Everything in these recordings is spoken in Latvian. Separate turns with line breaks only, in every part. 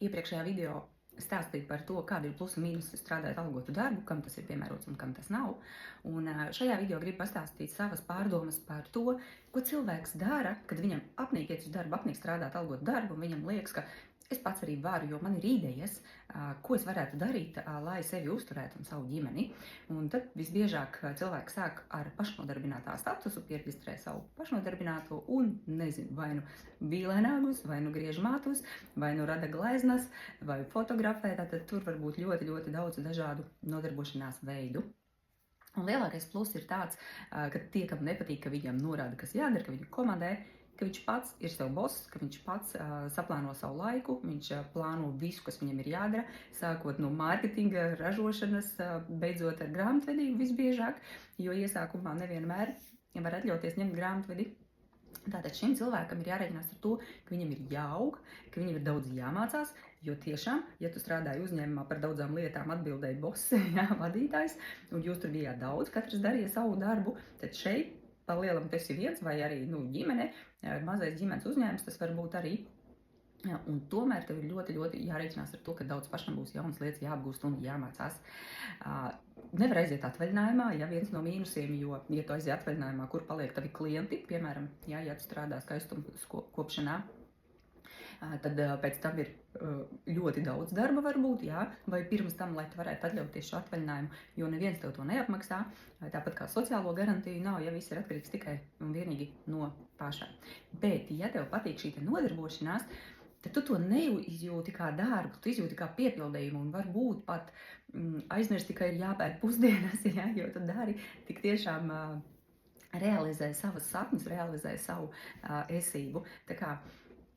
iepriekšējā video stāstīju par to, kāda ir plusi un mīnusi strādāt algotu darbu, kam tas ir piemērots un kam tas nav. Un šajā video gribu pastāstīt savas pārdomas par to, ko cilvēks dara, kad viņam apnīk iet uz darbu, apnīk strādāt algotu darbu, un viņam liekas, ka es pats arī varu, jo man ir idejas, ko es varētu darīt, lai sevi uzturētu un savu ģimeni. Un tad visbiežāk cilvēki sāk ar pašnodarbinātā statusu, pieregistrē savu pašnodarbināto un, nezinu, vai nu vīlē nagus, vai nu griež matus, vai nu rada gleznas, vai fotografē, tātad tur var būt ļoti, ļoti daudz dažādu nodarbošanās veidu. Un lielākais pluss ir tāds, ka tie, kam nepatīk, ka viņam norāda, kas jādara, ka viņu komandē, ka viņš pats ir sev boss, ka viņš pats saplāno savu laiku, viņš plāno visu, kas viņam ir jādara, sākot no mārketinga, ražošanas, beidzot ar grāmatvedību visbiežāk, jo iesākumā nevienmēr var atļauties ņemt grāmatvedi. Tātad šim cilvēkam ir jārēķinās ar to, ka viņam ir jāaug, ka viņam ir daudz jāmācās, jo tiešām, ja tu strādāji uzņēmumā par daudzām lietām, atbildēji boss, vadītājs, un jūs tur bijāt daudz, katrs darīja savu darbu, tad šeit pa lielam tas ir viens vai arī ģimene, mazais ģimenes uzņēmums, tas var būt arī. Un tomēr tev ir ļoti, ļoti jārēķinās ar to, ka daudz pašam būs jaunas lietas jāapgūst un jāmācās. Nevar aiziet atvaļinājumā, viens no mīnusiem, jo, ja tu aiziet atvaļinājumā, kur paliek tavi klienti, piemēram, ja tu strādā skaistums kopšanā, tad pēc tam ir ļoti daudz darba varbūt, vai pirms tam, lai tu varētu atļauties šo atvaļinājumu, jo neviens tev to neapmaksā, tāpat kā sociālo garantiju nav, viss ir atkarīgs tikai un vienīgi no paša. Bet, ja tev patīk šī nodarbošanās, tad tu to neizjūti kā darbu, tu izjūti kā piepildījumu un varbūt pat aizmirsti, ka ir jāpēd pusdienas, jo tu dari tik tiešām realizē savas sapņus, realizē savu esību. Tā kā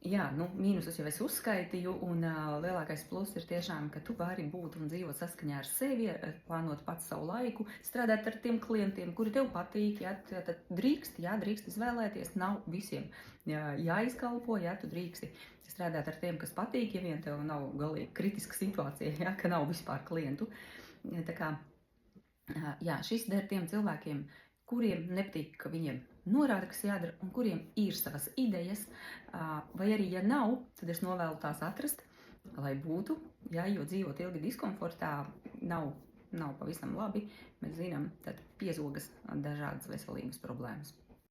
mīnusus jau es uzskaitīju, un lielākais pluss ir tiešām, ka tu vari būt un dzīvot saskaņā ar sevi, plānot pats savu laiku, strādāt ar tiem klientiem, kuri tev patīk, tad drīkst izvēlēties, nav visiem jāizkalpo, tu drīksti strādāt ar tiem, kas patīk, ja vien tev nav galīgi kritiska situācija, ka nav vispār klientu. Tā kā, šis der tiem cilvēkiem, kuriem nepatīk, ka viņiem norāda, kas jādara, un kuriem ir savas idejas, vai arī, ja nav, tad es novēlu tās atrast, lai būtu, jo dzīvot ilgi diskomfortā nav pavisam labi, mēs zinām, tad piezogas dažādas veselības problēmas.